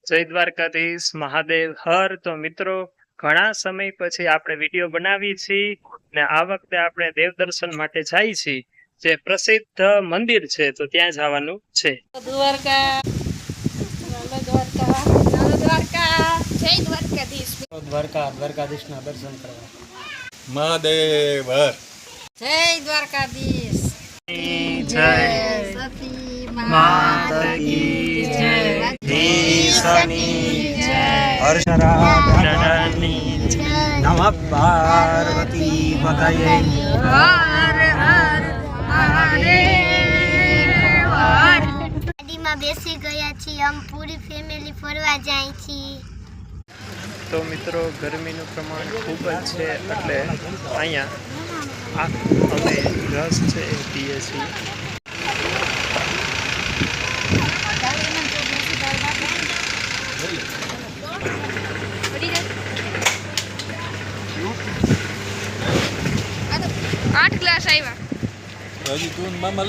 જય દ્વારકાધીશ મહાદેવ હર। તો મિત્રો ઘણા સમય પછી આપણે વિડીયો બનાવી છીએ ને આ વખતે આપણે દેવ દર્શન માટે જાય છીએ જે પ્રસિદ્ધ મંદિર છે તો ત્યાં જવાનું છે। દ્વારકા દ્વારકાધીશના દર્શન કરવા મહાદેવ હર। જય દ્વારકાધીશ જય સતી માતા કી જય દેશની જય હર્ષરાધની જય નમઃ પાર્વતી પતયે હર હર મહાદેવ હર। ગાડીમાં બેસી ગયા છીએ, આમ પૂરી ફેમિલી ફરવા જાય છીએ। તો મિત્રો ગરમીનું પ્રમાણ ખૂબ જ છે એટલે અહીંયા અમે રસ છે એ પીએ છીએ। आठ ग्लास आया હજી તું મામા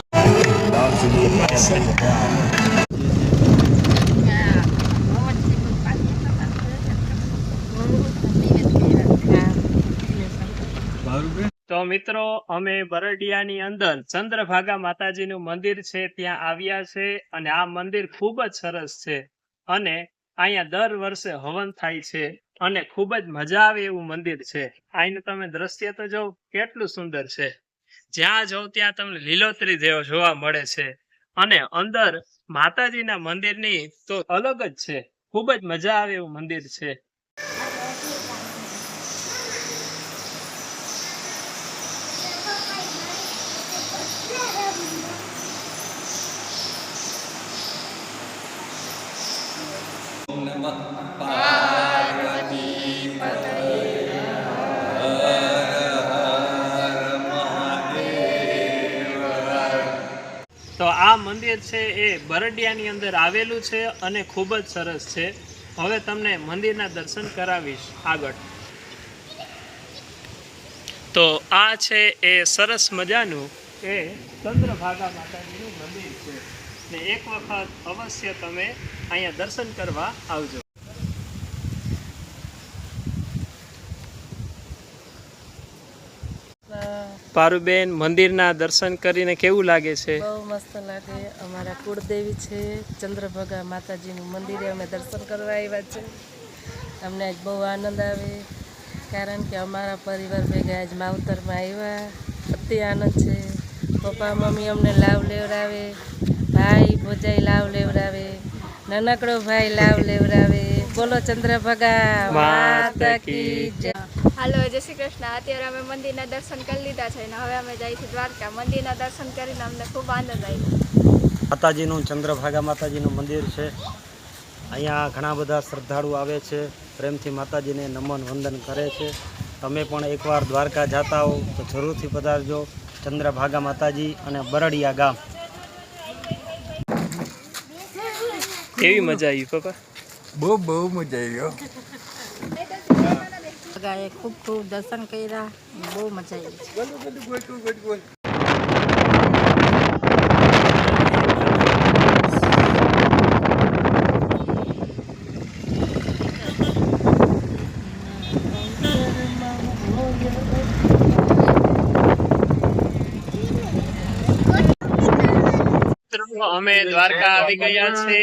તો મિત્રો અમે બરડિયાની અંદર ચંદ્રભાગા માતાજીનું મંદિર છે ત્યાં આવ્યા છે અને આ મંદિર ખૂબ જ સરસ છે અને અહીંયા દર વર્ષે હવન થાય છે અને ખૂબ જ મજા આવે એવું મંદિર છે। અહીંનું તમે દ્રશ્ય તો જો કેટલું સુંદર છે, જ્યાં જાઓ ત્યાં તમને લીલોતરી જેવો જોવા મળે છે અને અંદર માતાજીના મંદિરની તો અલગ જ છે, ખૂબ જ મજા આવે એવું મંદિર છે। તો આ મંદિર છે એ બરડિયાની અંદર આવેલું છે અને ખૂબ જ સરસ છે। હવે તમને મંદિરના દર્શન કરાવીશ આગળ। તો આ છે એ સરસ મજાનું એ ચંદ્રભાગા માતાજીનું મંદિર છે ને એક વખત અવશ્ય તમે અહીંયા દર્શન કરવા આવજો। પારુબેન, મંદિરના દર્શન કરીને કેવું લાગે છે? બહુ મસ્ત લાગે। અમારા કુળદેવી છે ચંદ્રભાગા માતાજીનું મંદિરે અમે દર્શન કરવા આવ્યા છે। અમને આજ બહુ આનંદ આવે કારણ કે અમારા પરિવાર ભેગા આજ માવતરમાં આવ્યા, અતિ આનંદ છે। પપ્પા મમ્મી અમને લાવ લેવડાવે, ભાઈ ભોજાઈ લાવ લેવડાવે, નાનકડો ભાઈ લાવ લેવડાવે। બોલો ચંદ્રભાગા માતા કી જય। હાલો જય શ્રી કૃષ્ણ। અત્યારે અમે મંદિરના દર્શન કરી લીધા છે અને હવે અમે જઈએ છીએ દ્વારકા। મંદિરના દર્શન કરીને અમને ખૂબ આનંદ આવ્યો। માતાજીનું ચંદ્રભાગા માતાજીનું મંદિર છે। અહીંયા ઘણા બધા શ્રદ્ધાળુ આવે છે, પ્રેમથી માતાજીને નમન વંદન કરે છે। તમે પણ એકવાર દ્વારકા જતા હો તો જરૂરથી પધારજો। ચંદ્રભાગા માતાજી અને બરડિયા ગામ। કેવી મજા આવી પપ્પા? બહુ મજા આવી હો। ખૂબ ખૂબ દર્શન કર્યા, બહુ મજા આવી। અમે દ્વારકા આવી ગયા છે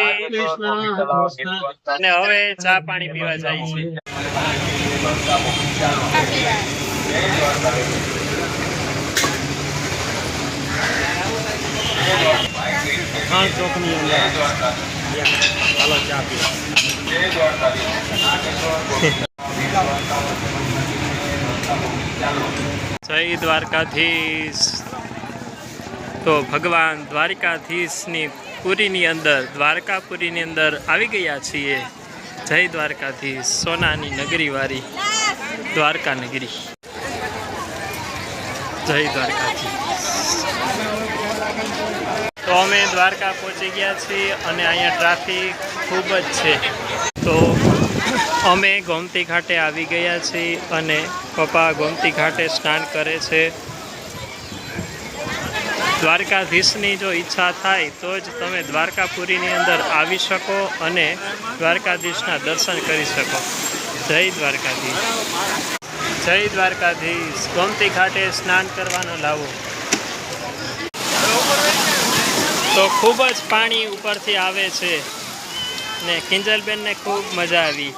અને હવે ચા પાણી પીવા જાય છે। ચોકની અંદર ચાલો ચા પીવા। જય દ્વારકાધીશ। તો ભગવાન દ્વારકાધીશની પુરીની અંદર, દ્વારકાપુરીની અંદર આવી ગયા છીએ। જય દ્વારકાધીશ, સોનાની નગરીવાળી દ્વારકા નગરી। જય દ્વારકાધીશ। તો અમે દ્વારકા પહોંચી ગયા છીએ અને અહીંયા ટ્રાફિક ખૂબ જ છે। તો અમે ગોમતી ઘાટે આવી ગયા છીએ અને પપ્પા ગોમતી ઘાટે સ્નાન કરે છે। દ્વારકાધીશની જો ઈચ્છા થાય તો જ તમે દ્વારકાપુરીની અંદર આવી શકો અને દ્વારકાધીશના દર્શન કરી શકો. જય દ્વારકાધીશ, જય દ્વારકાધીશ. ગોમતી ઘાટે સ્નાન કરવાનો લાવો. તો ખૂબ જ પાણી ઉપરથી આવે છે ને કિંજલબેનને ખૂબ મજા આવી.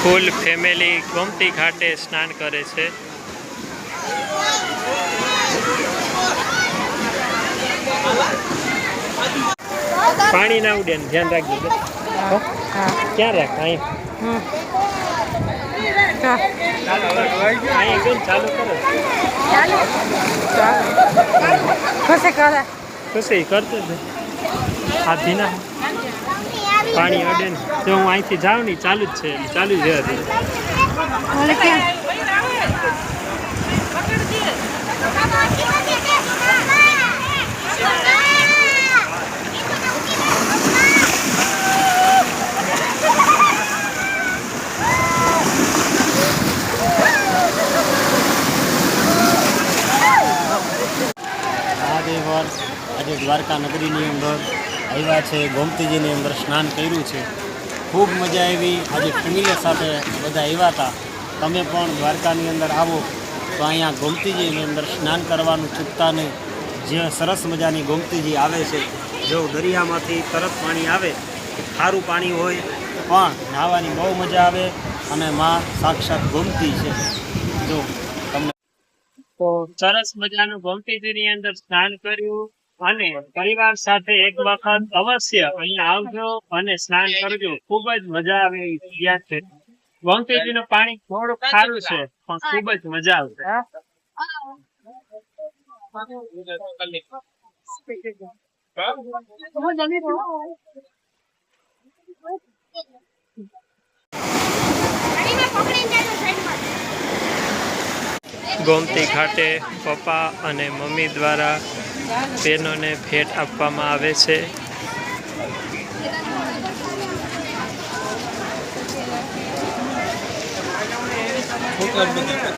ફૂલ ફેમિલી ગોમતી ઘાટે સ્નાન કરે છે. પાણી ના ઉડે, ધ્યાન રાખજો. ક્યાં રાખ? અહીંયા કેમ ચાલુ કરો? ખુશી કરતો છે. આ ધીના પાણી અડે ને જો હું અહીંથી જાઉં ને ચાલુ જ છે, ચાલુ જ હતી. આજે દ્વારકા નગરીની અંદર આવ્યા છે, ગોમતીજીની અંદર સ્નાન કર્યું છે. ખૂબ મજા આવી. આજે ફેમિલી સાથે બધા આવ્યા હતા. તમે પણ દ્વારકાની અંદર આવો તો અહીંયા ગોમતીજીની અંદર સ્નાન કરવાનું ચૂકતા નહીં. જે સરસ મજાની ગોમતીજી આવે છે. જો દરિયામાંથી તરત પાણી આવે, ખારું પાણી હોય પણ નાહવાની બહુ મજા આવે અને માં સાક્ષાત ગોમતી છે. જો તમને તો સરસ મજાનું ગોમતીજીની અંદર સ્નાન કર્યું અને પરિવાર સાથે એક વખત અવશ્ય અહીંયા આવજો અને સ્નાન કરજો. ખૂબ જ મજા આવે એવી જગ્યા છે. ગોમતીજીનું પાણી થોડું ખારું છે પણ ખૂબ જ મજા આવશે. ગોમતી ઘાટે પપ્પા અને મમ્મી દ્વારા બહેનોને ભેટ આપવામાં આવે છે.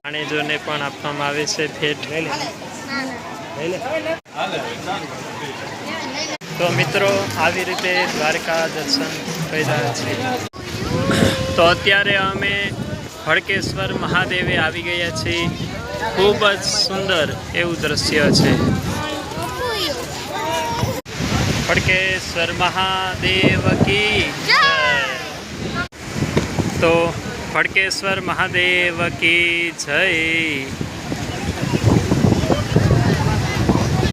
ભાણેજોને પણ આપવામાં આવે છે ભેટ. તો મિત્રો આવી રીતે દ્વારકા દર્શન કર્યા છે. તો અત્યારે અમે ભડકેશ્વર મહાદેવે આવી ગયા છીએ. ખૂબ જ સુંદર એવું દ્રશ્ય છે. ભડકેશ્વર મહાદેવ કી જય. તો ભડકેશ્વર મહાદેવ કી જય.